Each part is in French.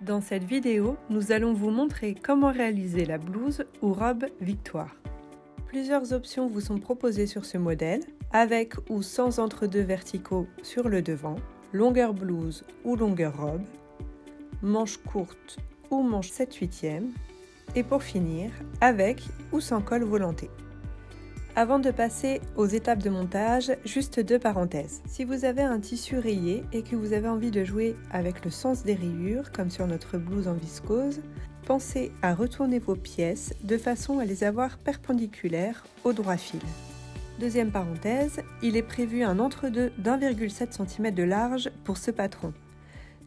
Dans cette vidéo, nous allons vous montrer comment réaliser la blouse ou robe Victoire. Plusieurs options vous sont proposées sur ce modèle, avec ou sans entre-deux verticaux sur le devant, longueur blouse ou longueur robe, manches courtes ou manches 7/8e, et pour finir, avec ou sans col volanté. Avant de passer aux étapes de montage, juste deux parenthèses. Si vous avez un tissu rayé et que vous avez envie de jouer avec le sens des rayures, comme sur notre blouse en viscose, pensez à retourner vos pièces de façon à les avoir perpendiculaires au droit fil. Deuxième parenthèse, il est prévu un entre-deux d'1,7 cm de large pour ce patron.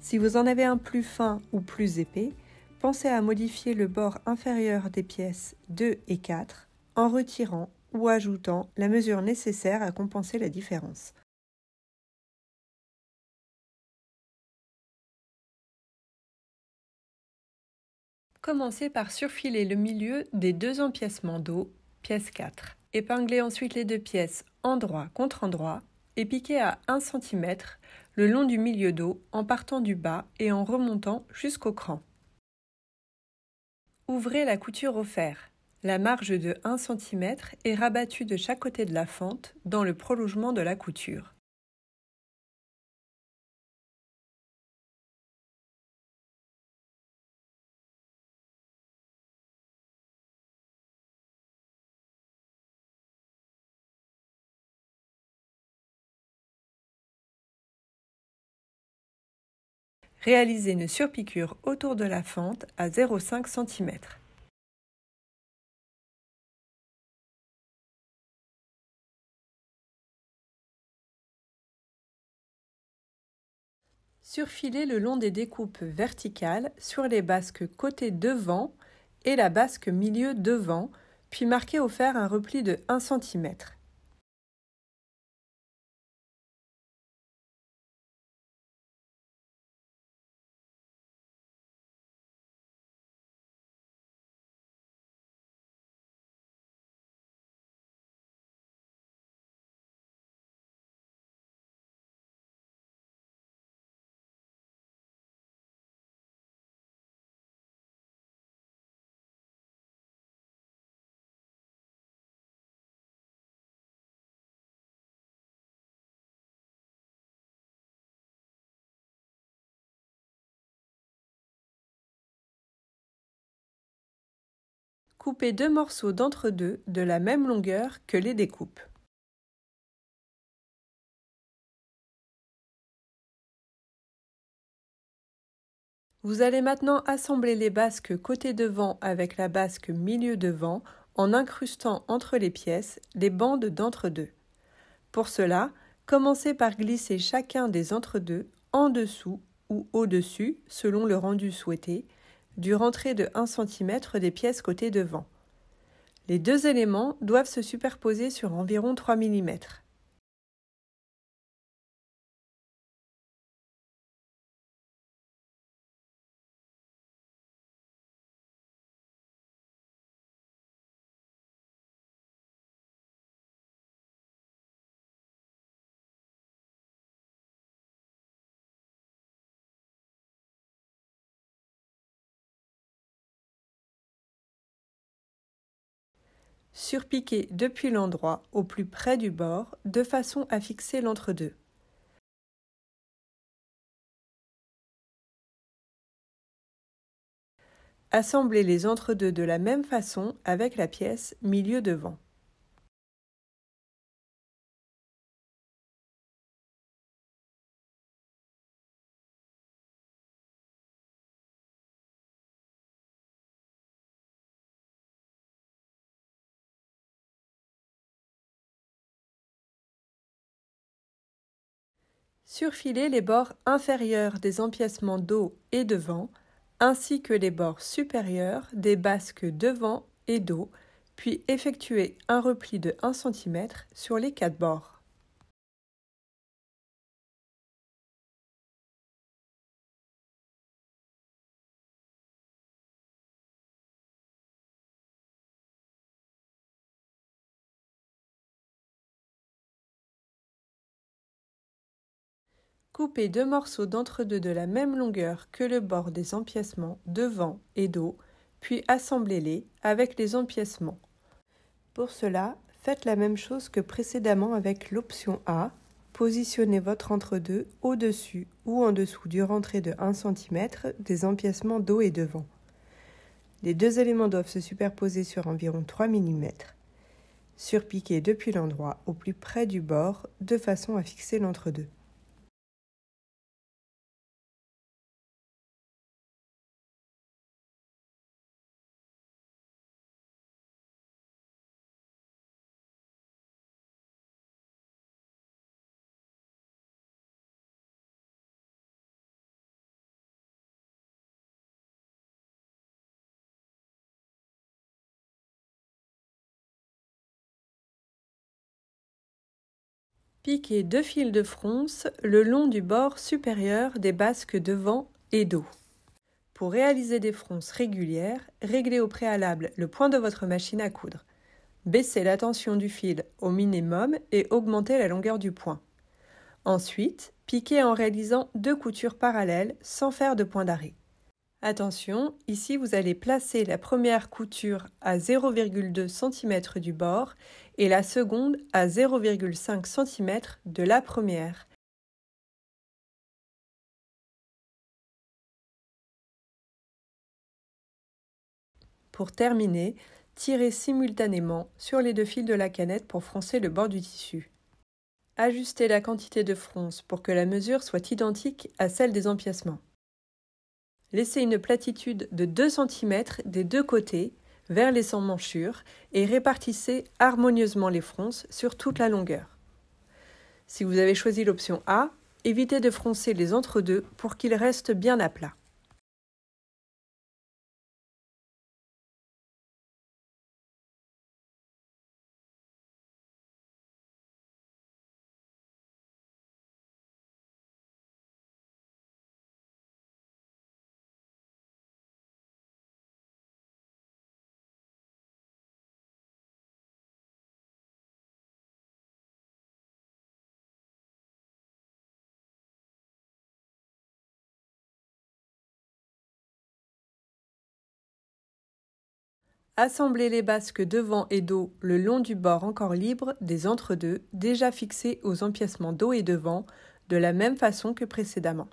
Si vous en avez un plus fin ou plus épais, pensez à modifier le bord inférieur des pièces 2 et 4 en retirant ou ajoutant la mesure nécessaire à compenser la différence. Commencez par surfiler le milieu des deux empiècements dos, pièce 4. Épinglez ensuite les deux pièces endroit contre endroit et piquez à 1 cm le long du milieu dos en partant du bas et en remontant jusqu'au cran. Ouvrez la couture au fer. La marge de 1 cm est rabattue de chaque côté de la fente dans le prolongement de la couture. Réalisez une surpiqûre autour de la fente à 0,5 cm. Surfilez le long des découpes verticales sur les basques côté devant et la basque milieu devant, puis marquez au fer un repli de 1 cm. Coupez deux morceaux d'entre-deux de la même longueur que les découpes. Vous allez maintenant assembler les basques côté devant avec la basque milieu devant en incrustant entre les pièces les bandes d'entre-deux. Pour cela, commencez par glisser chacun des entre-deux en dessous ou au-dessus, selon le rendu souhaité, du rentré de 1 cm des pièces côté devant. Les deux éléments doivent se superposer sur environ 3 mm. Surpiquez depuis l'endroit au plus près du bord de façon à fixer l'entre-deux. Assemblez les entre-deux de la même façon avec la pièce milieu devant. Surfilez les bords inférieurs des empiècements dos et devant, ainsi que les bords supérieurs des basques devant et dos, puis effectuez un repli de 1 cm sur les 4 bords. Coupez 2 morceaux d'entre-deux de la même longueur que le bord des empiècements devant et dos, puis assemblez-les avec les empiècements. Pour cela, faites la même chose que précédemment avec l'option A. Positionnez votre entre-deux au-dessus ou en dessous du rentré de 1 cm des empiècements dos et devant. Les deux éléments doivent se superposer sur environ 3 mm. Surpiquez depuis l'endroit au plus près du bord de façon à fixer l'entre-deux. Piquez 2 fils de fronce le long du bord supérieur des basques devant et dos. Pour réaliser des fronces régulières, réglez au préalable le point de votre machine à coudre. Baissez la tension du fil au minimum et augmentez la longueur du point. Ensuite, piquez en réalisant 2 coutures parallèles sans faire de point d'arrêt. Attention, ici vous allez placer la première couture à 0,2 cm du bord et la seconde à 0,5 cm de la première. Pour terminer, tirez simultanément sur les 2 fils de la canette pour froncer le bord du tissu. Ajustez la quantité de fronce pour que la mesure soit identique à celle des empiècements. Laissez une platitude de 2 cm des deux côtés vers les emmanchures et répartissez harmonieusement les fronces sur toute la longueur. Si vous avez choisi l'option A, évitez de froncer les entre-deux pour qu'ils restent bien à plat. Assemblez les basques devant et dos le long du bord encore libre des entre-deux déjà fixés aux empiècements dos et devant de la même façon que précédemment.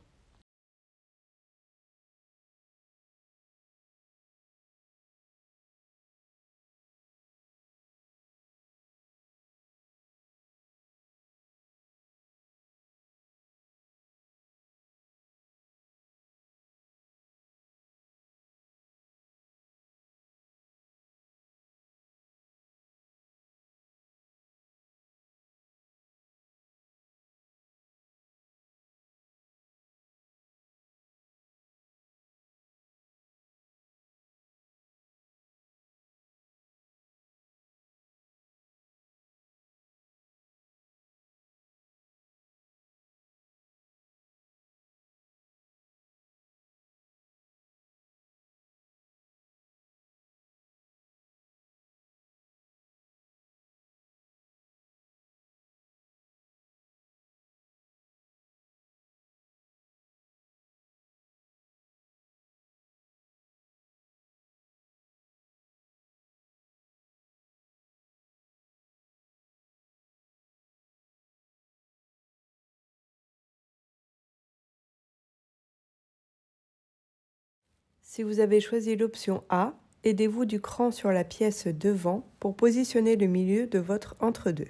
Si vous avez choisi l'option A, aidez-vous du cran sur la pièce devant pour positionner le milieu de votre entre-deux.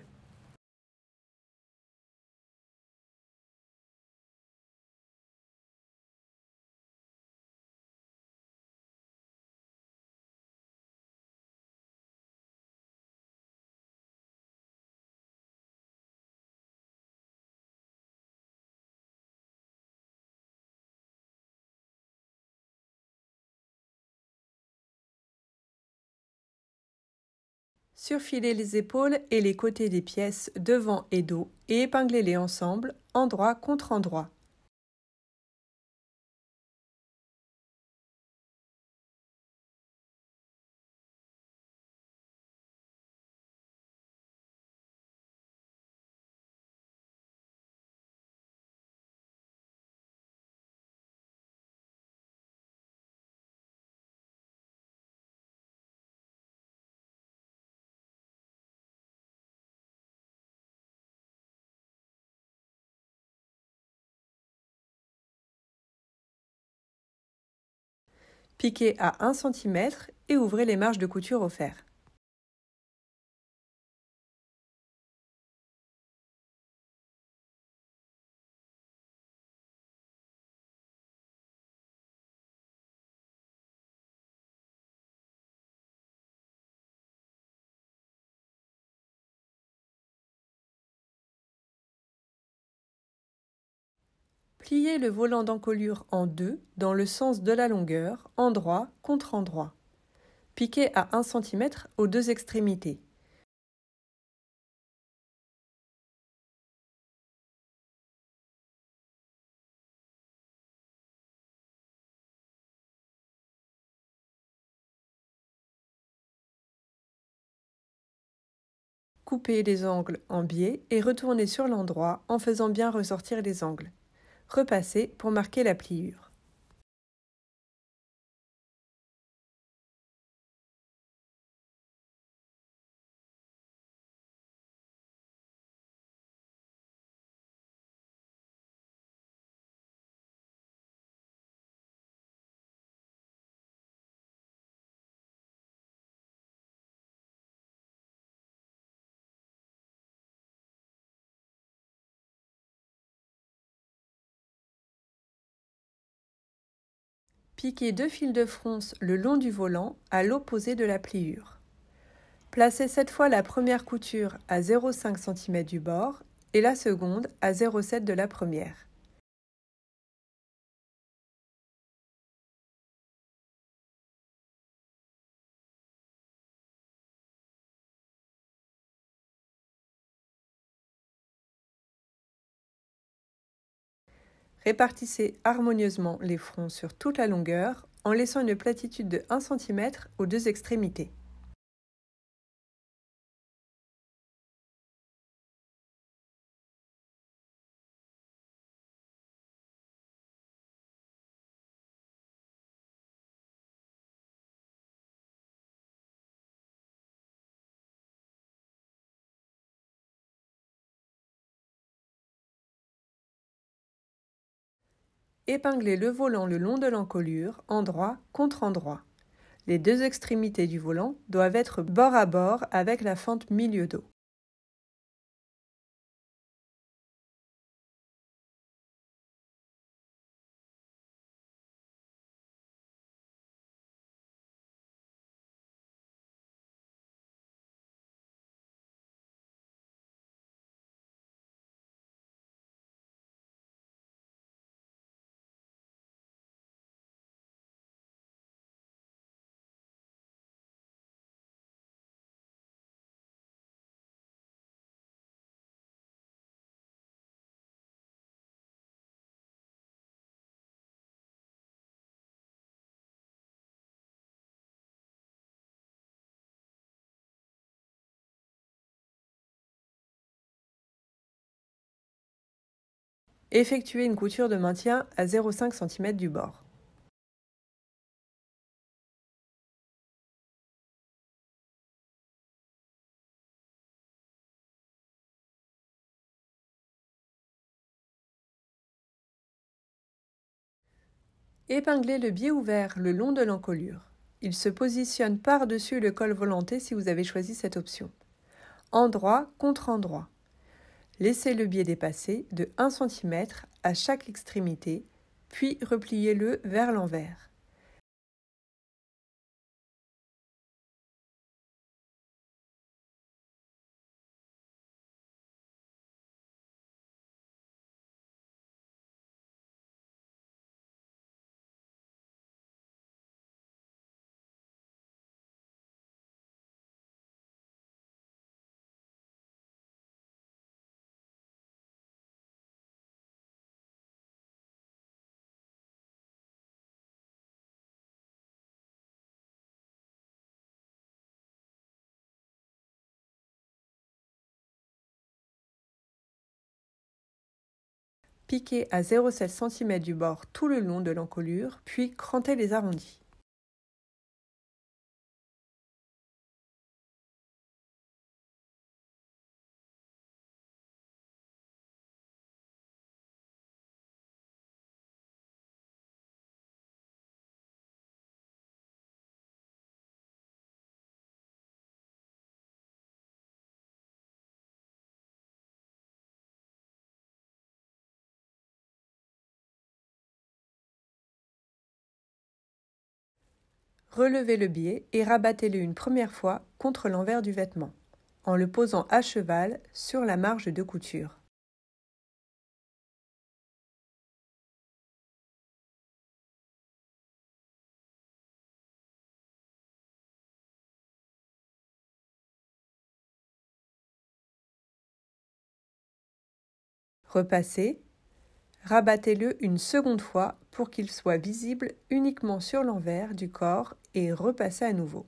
Surfilez les épaules et les côtés des pièces devant et dos et épinglez-les ensemble, endroit contre endroit. Piquez à 1 cm et ouvrez les marges de couture au fer. Pliez le volant d'encolure en deux dans le sens de la longueur, endroit contre endroit. Piquez à 1 cm aux deux extrémités. Coupez les angles en biais et retournez sur l'endroit en faisant bien ressortir les angles. Repassez pour marquer la pliure. Piquez 2 fils de fronce le long du volant à l'opposé de la pliure. Placez cette fois la première couture à 0,5 cm du bord et la seconde à 0,7 de la première. Répartissez harmonieusement les fronts sur toute la longueur en laissant une platitude de 1 cm aux deux extrémités. Épinglez le volant le long de l'encolure, endroit contre endroit. Les deux extrémités du volant doivent être bord à bord avec la fente milieu dos. Effectuez une couture de maintien à 0,5 cm du bord. Épinglez le biais ouvert le long de l'encolure. Il se positionne par-dessus le col volanté si vous avez choisi cette option. Endroit contre endroit. Laissez le biais dépasser de 1 cm à chaque extrémité, puis repliez-le vers l'envers. Piquez à 0,7 cm du bord tout le long de l'encolure, puis crantez les arrondis. Relevez le biais et rabattez-le une première fois contre l'envers du vêtement, en le posant à cheval sur la marge de couture. Repassez, rabattez-le une seconde fois pour qu'il soit visible uniquement sur l'envers du corps et repassez à nouveau.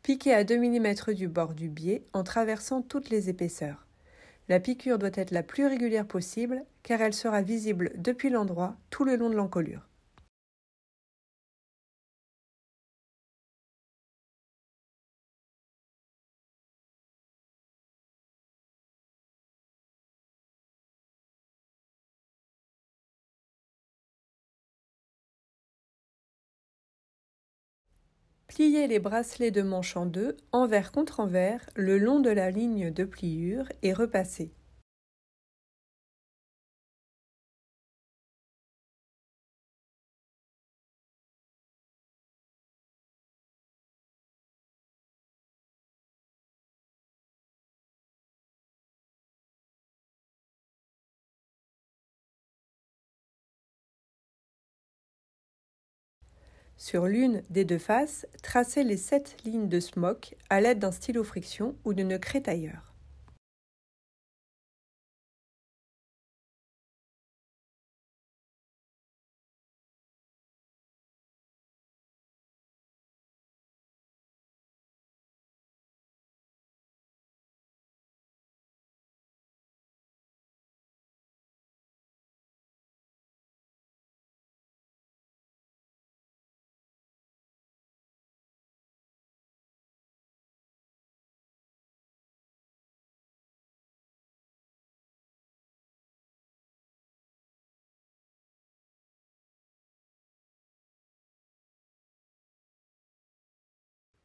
Piquez à 2 mm du bord du biais en traversant toutes les épaisseurs. La piqûre doit être la plus régulière possible car elle sera visible depuis l'endroit tout le long de l'encolure. Pliez les bracelets de manche en deux, envers contre envers, le long de la ligne de pliure et repassez. Sur l'une des deux faces, tracez les 7 lignes de smoke à l'aide d'un stylo friction ou d'une crétailleur.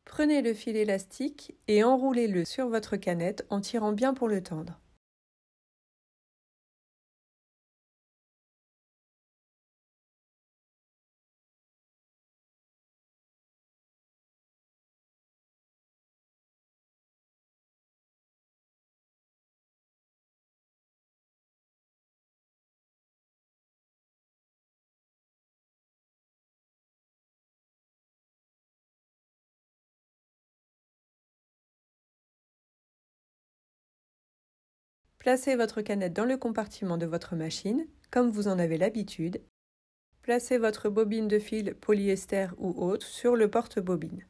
Prenez le fil élastique et enroulez-le sur votre canette en tirant bien pour le tendre. Placez votre canette dans le compartiment de votre machine, comme vous en avez l'habitude. Placez votre bobine de fil polyester ou autre sur le porte-bobine.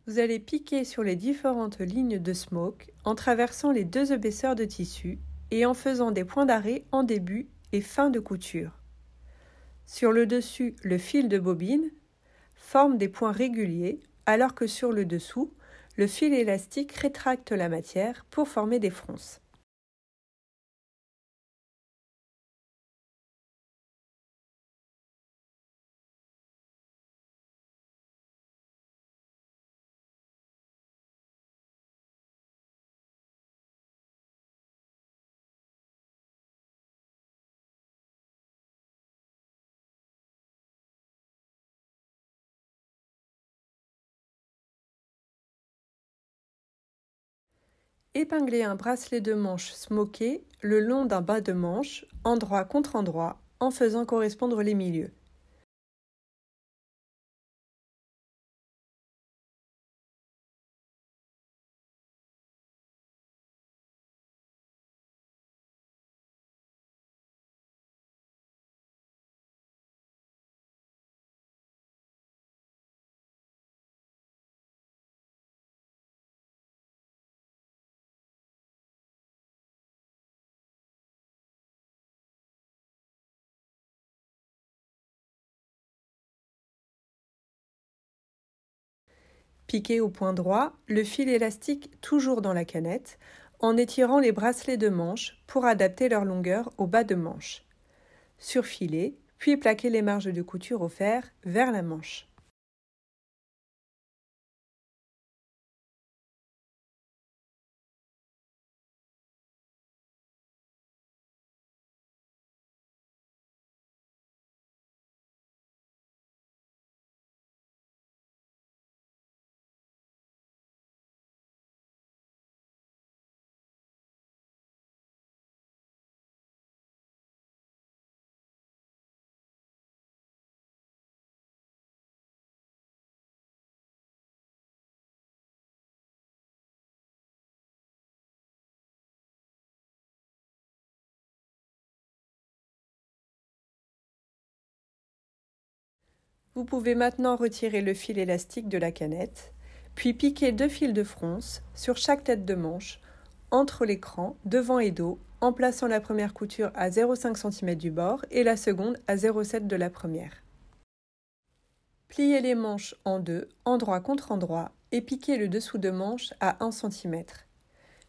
Vous allez piquer sur les différentes lignes de smoke en traversant les deux épaisseurs de tissu et en faisant des points d'arrêt en début et fin de couture. Sur le dessus, le fil de bobine forme des points réguliers, alors que sur le dessous, le fil élastique rétracte la matière pour former des fronces. Épinglez un bracelet de manche smoké le long d'un bas de manche, endroit contre endroit, en faisant correspondre les milieux. Piquez au point droit le fil élastique toujours dans la canette, en étirant les bracelets de manche pour adapter leur longueur au bas de manche. Surfilez, puis plaquez les marges de couture au fer vers la manche. Vous pouvez maintenant retirer le fil élastique de la canette, puis piquer 2 fils de fronce sur chaque tête de manche, entre l'écran, devant et dos, en plaçant la première couture à 0,5 cm du bord et la seconde à 0,7 de la première. Pliez les manches en deux, endroit contre endroit, et piquez le dessous de manche à 1 cm.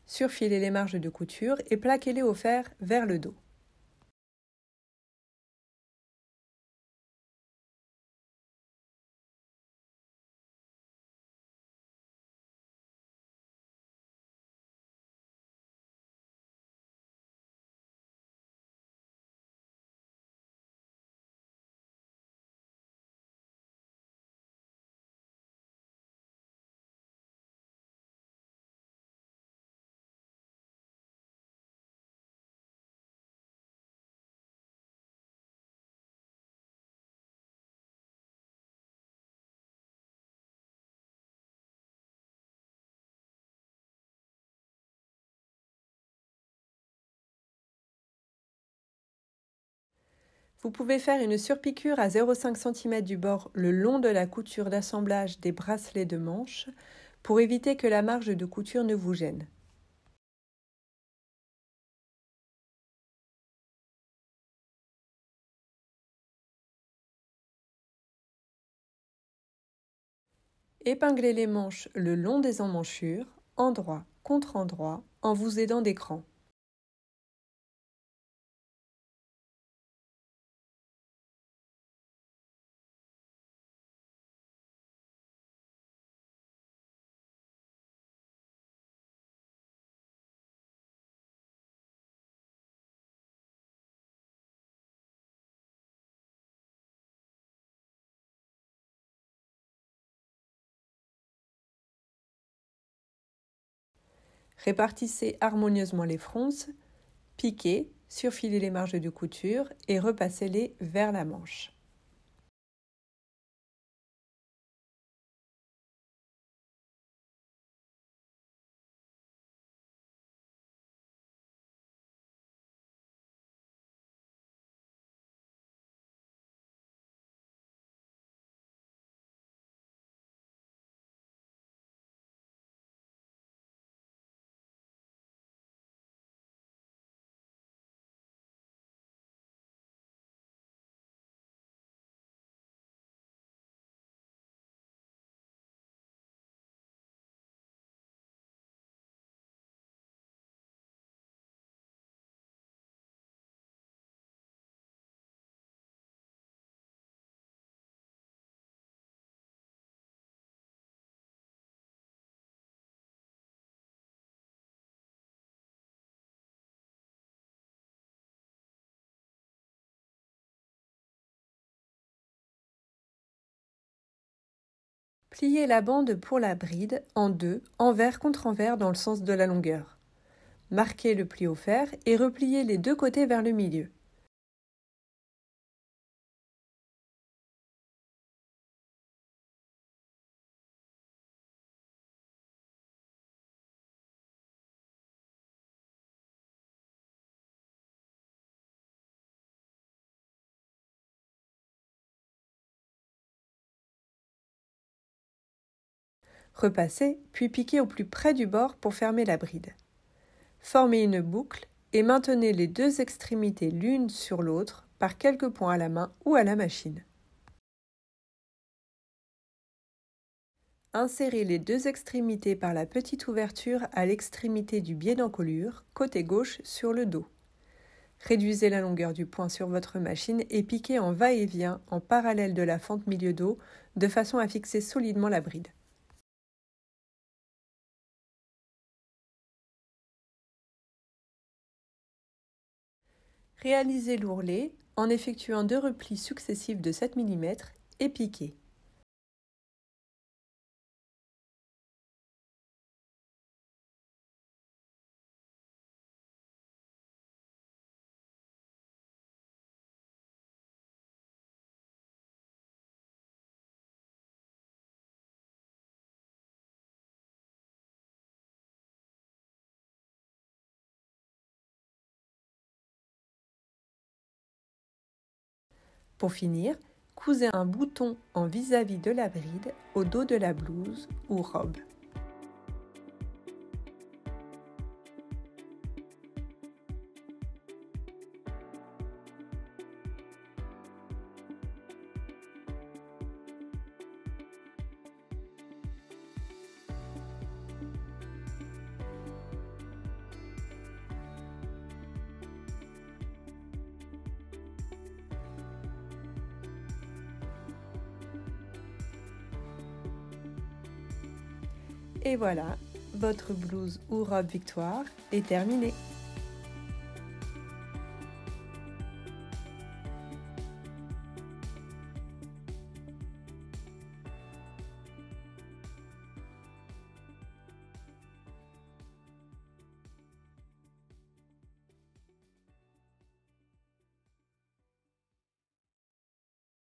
Surfilez les marges de couture et plaquez-les au fer vers le dos. Vous pouvez faire une surpiqûre à 0,5 cm du bord le long de la couture d'assemblage des bracelets de manche pour éviter que la marge de couture ne vous gêne. Épinglez les manches le long des emmanchures, endroit contre endroit, en vous aidant d'écran. Répartissez harmonieusement les fronces, piquez, surfilez les marges de couture et repassez-les vers la manche. Pliez la bande pour la bride en deux, envers contre envers dans le sens de la longueur. Marquez le pli au fer et repliez les deux côtés vers le milieu. Repassez, puis piquez au plus près du bord pour fermer la bride. Formez une boucle et maintenez les deux extrémités l'une sur l'autre par quelques points à la main ou à la machine. Insérez les deux extrémités par la petite ouverture à l'extrémité du biais d'encolure, côté gauche sur le dos. Réduisez la longueur du point sur votre machine et piquez en va-et-vient en parallèle de la fente milieu dos de façon à fixer solidement la bride. Réalisez l'ourlet en effectuant deux replis successifs de 7 mm et piquez. Pour finir, cousez un bouton en vis-à-vis de la bride au dos de la blouse ou robe. Et voilà, votre blouse ou robe Victoire est terminée.